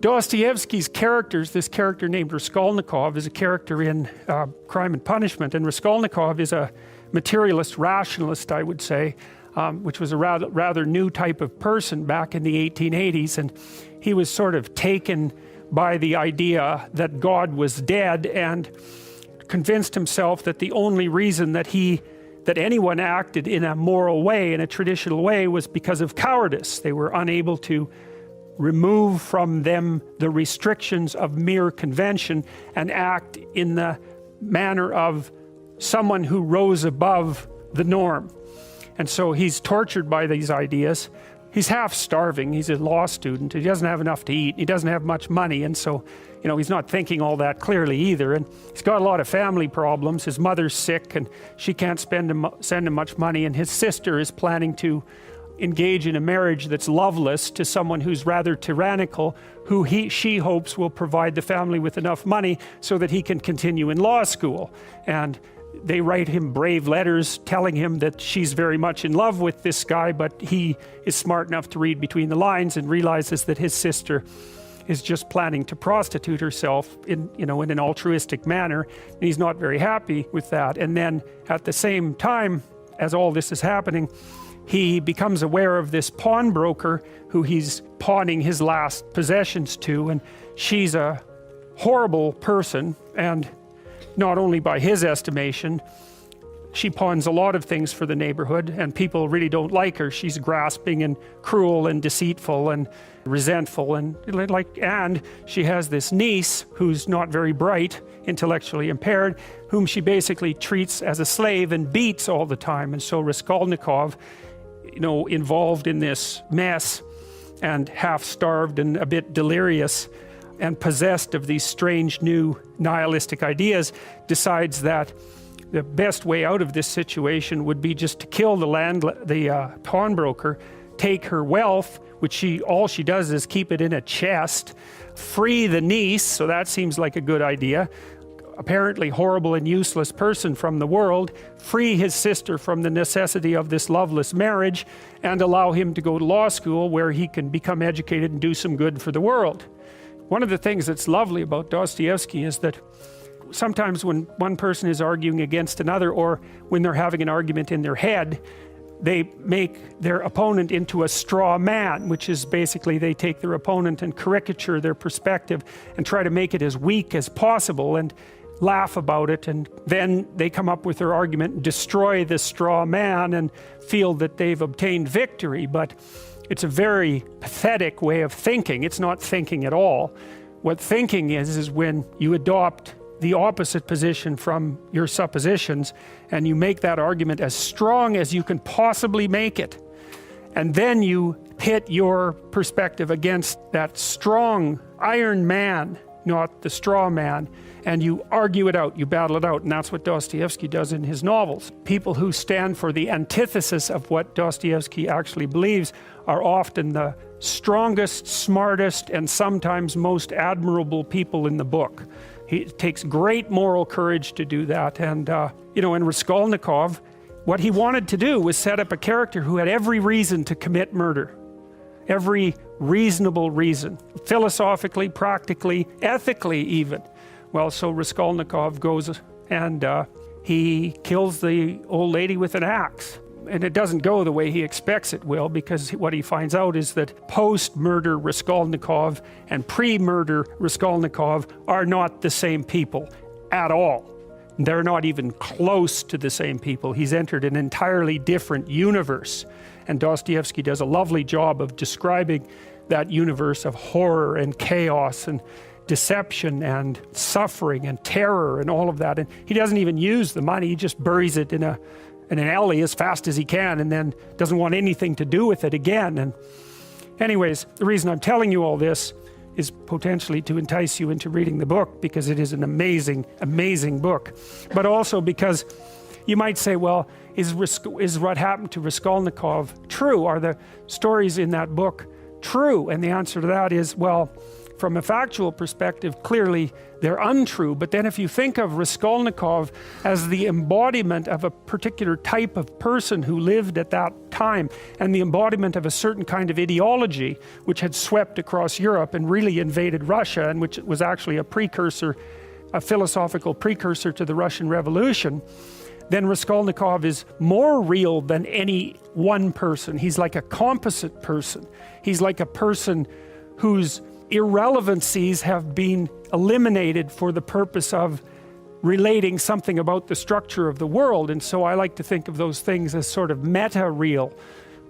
Dostoevsky's characters, this character named Raskolnikov is a character in Crime and Punishment, and Raskolnikov is a materialist rationalist, I would say, which was a rather new type of person back in the 1880s, and he was sort of taken by the idea that God was dead and convinced himself that the only reason that anyone acted in a moral way, in a traditional way, was because of cowardice. They were unable to remove from them the restrictions of mere convention and act in the manner of someone who rose above the norm. And so he's tortured by these ideas. He's half starving. He's a law student. He doesn't have enough to eat. He doesn't have much money, and so he's not thinking all that clearly either. And he's got a lot of family problems. His mother's sick and she can't send him much money, and his sister is planning to engage in a marriage that's loveless to someone who's rather tyrannical, who she hopes will provide the family with enough money so that he can continue in law school. And they write him brave letters telling him that she's very much in love with this guy, but he is smart enough to read between the lines and realizes that his sister is just planning to prostitute herself in an altruistic manner, and he's not very happy with that. And then at the same time as all this is happening, he becomes aware of this pawnbroker who he's pawning his last possessions to, and she's a horrible person, and not only by his estimation, she pawns a lot of things for the neighborhood, and people really don't like her. She's grasping and cruel and deceitful and resentful, and she has this niece who's not very bright, intellectually impaired, whom she basically treats as a slave and beats all the time. And so Raskolnikov, involved in this mess and half starved and a bit delirious and possessed of these strange new nihilistic ideas, decides that the best way out of this situation would be just to kill the pawnbroker, take her wealth, which all she does is keep it in a chest, free the niece, so that seems like a good idea, apparently horrible and useless person from the world, free his sister from the necessity of this loveless marriage, and allow him to go to law school where he can become educated and do some good for the world. One of the things that's lovely about Dostoevsky is that sometimes when one person is arguing against another, or when they're having an argument in their head, they make their opponent into a straw man, which is basically they take their opponent and caricature their perspective and try to make it as weak as possible and laugh about it, and then they come up with their argument and destroy the straw man and feel that they've obtained victory. But it's a very pathetic way of thinking. It's not thinking at all. What thinking is when you adopt the opposite position from your suppositions and you make that argument as strong as you can possibly make it, and then you pit your perspective against that strong iron man, not the straw man, and you argue it out, you battle it out. And that's what Dostoevsky does in his novels. People who stand for the antithesis of what Dostoevsky actually believes are often the strongest, smartest, and sometimes most admirable people in the book. It takes great moral courage to do that. And in Raskolnikov, what he wanted to do was set up a character who had every reason to commit murder. Every reasonable reason. Philosophically, practically, ethically even. Well, so Raskolnikov goes and he kills the old lady with an axe. And it doesn't go the way he expects it will, because what he finds out is that post-murder Raskolnikov and pre-murder Raskolnikov are not the same people at all. They're not even close to the same people. He's entered an entirely different universe. And Dostoevsky does a lovely job of describing that universe of horror and chaos and deception and suffering and terror and all of that. And he doesn't even use the money. He just buries it in an alley as fast as he can, and then doesn't want anything to do with it again. And anyways, the reason I'm telling you all this is potentially to entice you into reading the book, because it is an amazing, amazing book. But also because you might say, well, is what happened to Raskolnikov true? Are the stories in that book true? And the answer to that is, well, from a factual perspective, clearly they're untrue. But then if you think of Raskolnikov as the embodiment of a particular type of person who lived at that time, and the embodiment of a certain kind of ideology which had swept across Europe and really invaded Russia, and which was actually a precursor, a philosophical precursor to the Russian Revolution, then Raskolnikov is more real than any one person. He's like a composite person. He's like a person whose irrelevancies have been eliminated for the purpose of relating something about the structure of the world. And so I like to think of those things as sort of meta-real.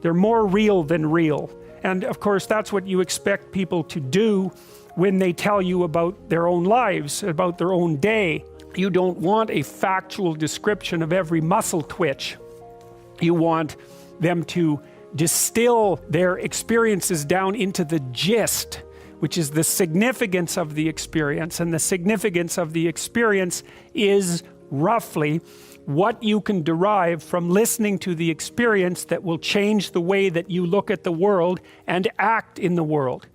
They're more real than real. And of course that's what you expect people to do when they tell you about their own lives, about their own day. You don't want a factual description of every muscle twitch. You want them to distill their experiences down into the gist, which is the significance of the experience. And the significance of the experience is roughly what you can derive from listening to the experience that will change the way that you look at the world and act in the world.